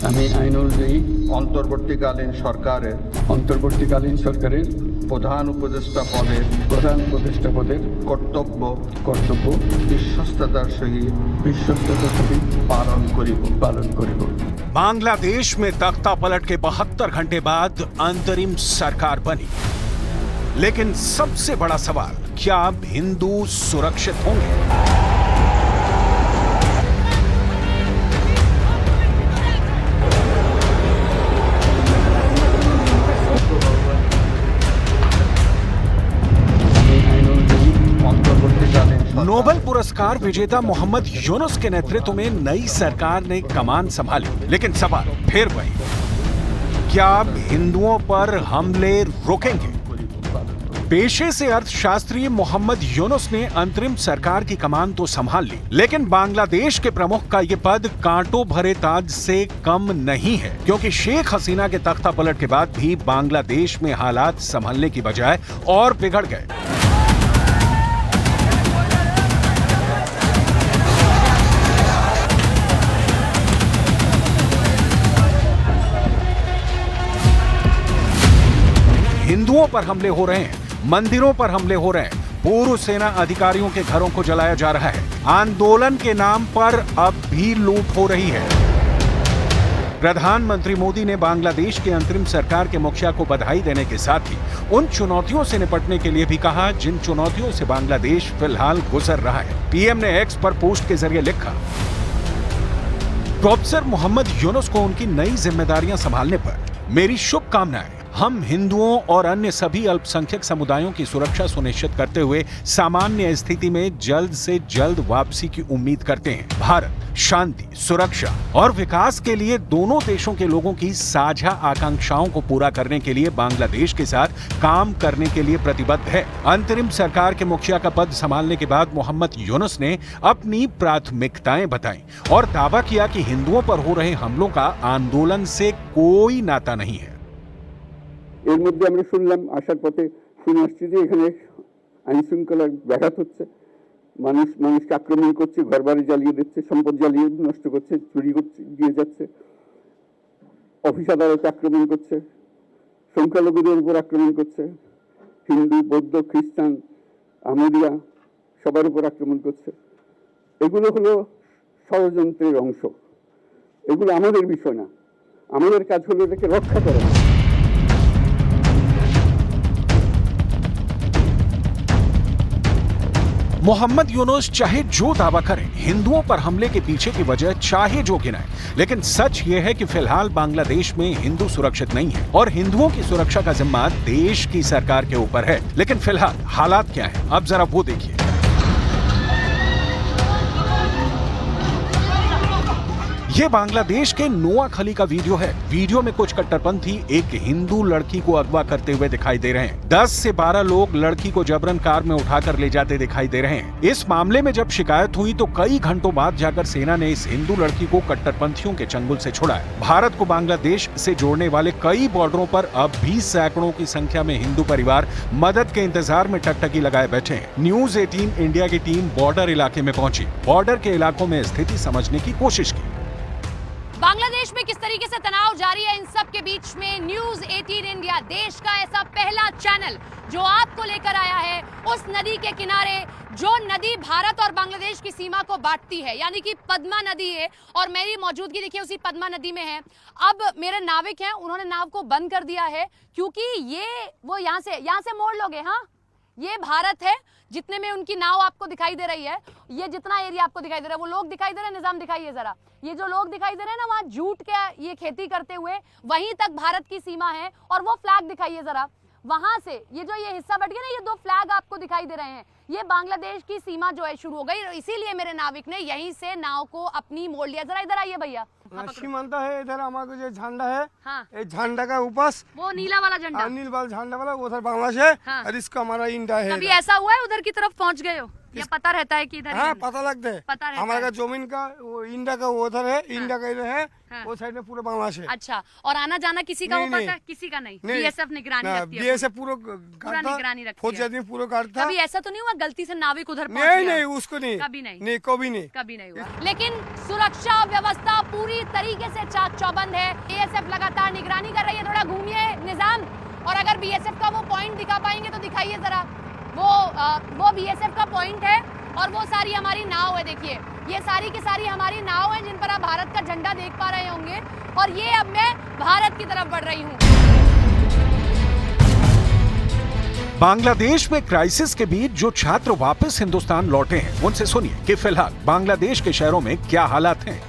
আমি আইন অনুযায়ী অন্তর্বর্তীকালীন সরকারের প্রধান উপদেষ্টা পদের কর্তব্য বিশ্বস্ততার সহিত পালন করিব। बांग्लादेश में तख्ता पलट के 72 घंटे बाद अंतरिम सरकार बनी, लेकिन सबसे बड़ा सवाल, क्या अब हिंदू सुरक्षित होंगे? नोबेल पुरस्कार विजेता मोहम्मद यूनुस के नेतृत्व में नई सरकार ने कमान संभाली, लेकिन सवाल फिर वही, क्या अब हिंदुओं पर हमले रोकेंगे? पेशे से अर्थशास्त्री मोहम्मद यूनुस ने अंतरिम सरकार की कमान तो संभाल ली, लेकिन बांग्लादेश के प्रमुख का ये पद कांटों भरे ताज से कम नहीं है, क्योंकि शेख हसीना के तख्ता पलट के बाद भी बांग्लादेश में हालात संभलने की बजाय और बिगड़ गए। हिंदुओं पर हमले हो रहे हैं, मंदिरों पर हमले हो रहे हैं, पूर्व सेना अधिकारियों के घरों को जलाया जा रहा है, आंदोलन के नाम पर अब भी लूट हो रही है। प्रधानमंत्री मोदी ने बांग्लादेश के अंतरिम सरकार के मुखिया को बधाई देने के साथ ही उन चुनौतियों से निपटने के लिए भी कहा जिन चुनौतियों से बांग्लादेश फिलहाल गुजर रहा है। पीएम ने एक्स पर पोस्ट के जरिए लिखा, प्रोफेसर मोहम्मद यूनुस को उनकी नई जिम्मेदारियां संभालने पर मेरी शुभकामनाएं। हम हिंदुओं और अन्य सभी अल्पसंख्यक समुदायों की सुरक्षा सुनिश्चित करते हुए सामान्य स्थिति में जल्द से जल्द वापसी की उम्मीद करते हैं। भारत शांति, सुरक्षा और विकास के लिए दोनों देशों के लोगों की साझा आकांक्षाओं को पूरा करने के लिए बांग्लादेश के साथ काम करने के लिए प्रतिबद्ध है। अंतरिम सरकार के मुखिया का पद संभालने के बाद मोहम्मद यूनुस ने अपनी प्राथमिकताएं बताई और दावा किया कि हिंदुओं पर हो रहे हमलों का आंदोलन से कोई नाता नहीं है। এর মধ্যে আমরা শুনলাম, আসার পথে শুনে আসছি যে এখানে আইন শৃঙ্খলার ব্যাঘাত হচ্ছে, মানুষকে আক্রমণ করছে, ঘরবাড়ি জ্বালিয়ে দিচ্ছে, সম্পদ জ্বালিয়ে নষ্ট করছে, চুরি করছে, দিয়ে যাচ্ছে, অফিস আদালতে আক্রমণ করছে, সংখ্যালঘুদের উপর আক্রমণ করছে, হিন্দু, বৌদ্ধ, খ্রিস্টান, আহমদিয়া সবার উপর আক্রমণ করছে। এগুলো হলো ষড়যন্ত্রের অংশ, এগুলো আমাদের বিষয় না। আমাদের কাজ হলো এটাকে রক্ষা করা। मोहम्मद यूनुस चाहे जो दावा करें, हिंदुओं पर हमले के पीछे की वजह चाहे जो गिनाए, लेकिन सच ये है कि फिलहाल बांग्लादेश में हिंदू सुरक्षित नहीं है और हिंदुओं की सुरक्षा का जिम्मा देश की सरकार के ऊपर है। लेकिन फिलहाल हालात क्या हैं, अब जरा वो देखिए। ये बांग्लादेश के नोआखली का वीडियो है। वीडियो में कुछ कट्टरपंथी एक हिंदू लड़की को अगवा करते हुए दिखाई दे रहे हैं। 10 से 12 लोग लड़की को जबरन कार में उठाकर ले जाते दिखाई दे रहे हैं। इस मामले में जब शिकायत हुई तो कई घंटों बाद जाकर सेना ने इस हिंदू लड़की को कट्टरपंथियों के चंगुल से छुड़ाया। भारत को बांग्लादेश से जोड़ने वाले कई बॉर्डरों पर अब भी सैकड़ों की संख्या में हिंदू परिवार मदद के इंतजार में टकटकी लगाए बैठे हैं। न्यूज 18 इंडिया की टीम बॉर्डर इलाके में पहुंची, बॉर्डर के इलाकों में स्थिति समझने की कोशिश की। बांग्लादेश में किस तरीके से तनाव जारी है, इन सब के बीच में न्यूज 18 इंडिया, देश का ऐसा पहला चैनल जो आपको लेकर आया है उस नदी के किनारे जो नदी भारत और बांग्लादेश की सीमा को बांटती है, यानी कि पद्मा नदी है। और मेरी मौजूदगी देखिए उसी पद्मा नदी में है। अब मेरे नाविक हैं, उन्होंने नाव को बंद कर दिया है क्योंकि ये वो यहाँ से मोड़ लोगे। हाँ, ये भारत है, जितने में उनकी नाव आपको दिखाई दे रही है, ये जितना एरिया आपको दिखाई दे रहा है, वो लोग दिखाई दे रहे हैं, निजाम दिखाइए जरा, ये जो लोग दिखाई दे रहे हैं ना, वहाँ जूट के ये खेती करते हुए वहीं तक भारत की सीमा है। और वो फ्लैग दिखाइए जरा, वहां से ये जो ये हिस्सा बढ़ गया ना, ये 2 फ्लैग आपको दिखाई दे रहे हैं, ये बांग्लादेश की सीमा जो है शुरू हो गई। इसीलिए मेरे नाविक ने यहीं से नाव को अपनी मोड़ लिया। जरा इधर आइए भैया, सीमांत है इधर हमारा जो झंडा है, हाँ, ये झंडा का ऊपर वो नीला वाला झंडा, नील वाला झंडा वाला उधर बांग्लादेश है, हाँ, और इसका हमारा इंडिया है। कभी ऐसा हुआ है उधर की तरफ पहुंच गए हो? या पता रहता है कि इधर ही हाँ रहना? पता लगता है। पता रहता हमारे है। का जमीन का वो इंडिया का वो उधर है, इंडिया का इधर है, हाँ। वो साइड में पूरा बांग्लादेश है। अच्छा, और आना जाना किसी का हो नहीं, पाता नहीं। है, किसी का नहीं? बीएसएफ निगरानी रखती है? बीएसएफ पूरा पूरा निगरानी रखती फौजी है। आदमी पूरा गार्ड था। कभी ऐसा तो नहीं हुआ गलती से नाविक उधर पहुंच नहीं गया? नहीं उसको नहीं, कभी नहीं। नहीं कभी नहीं। कभी नहीं हुआ। लेकिन सुरक्षा व्यवस्था पूरी तरीके से चाक चौबंद है। बीएसएफ लगातार निगरानी कर रही है। थोड़ा घूमिए निजाम, और अगर बीएसएफ का वो पॉइंट दिखा पाएंगे तो दिखाइए जरा। वो बीएसएफ का पॉइंट है और वो सारी हमारी नाव है। देखिए ये सारी की सारी हमारी नाव है जिन पर आप भारत का झंडा देख पा रहे होंगे, और ये अब मैं भारत की तरफ बढ़ रही हूँ। बांग्लादेश में क्राइसिस के बीच जो छात्र वापस हिंदुस्तान लौटे हैं उनसे सुनिए कि फिलहाल बांग्लादेश के शहरों में क्या हालात हैं।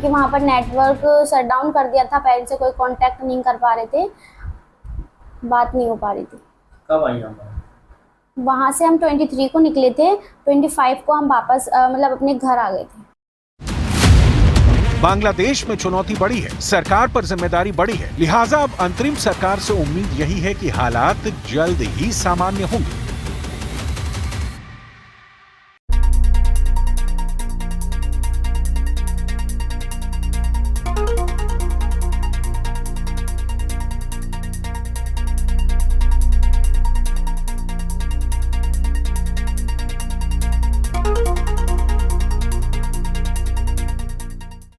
कि वहाँ पर नेटवर्क शट डाउन कर दिया था, पेरेंट्स से कोई कांटेक्ट नहीं कर पा रहे थे, बात नहीं हो पा रही थी। कब आई हम? वहाँ से हम 23 को निकले थे, 25 को हम वापस मतलब अपने घर आ गए थे। बांग्लादेश में चुनौती बड़ी है, सरकार पर जिम्मेदारी बड़ी है, लिहाजा अब अंतरिम सरकार से उम्मीद यही है कि हालात जल्द ही सामान्य होंगे।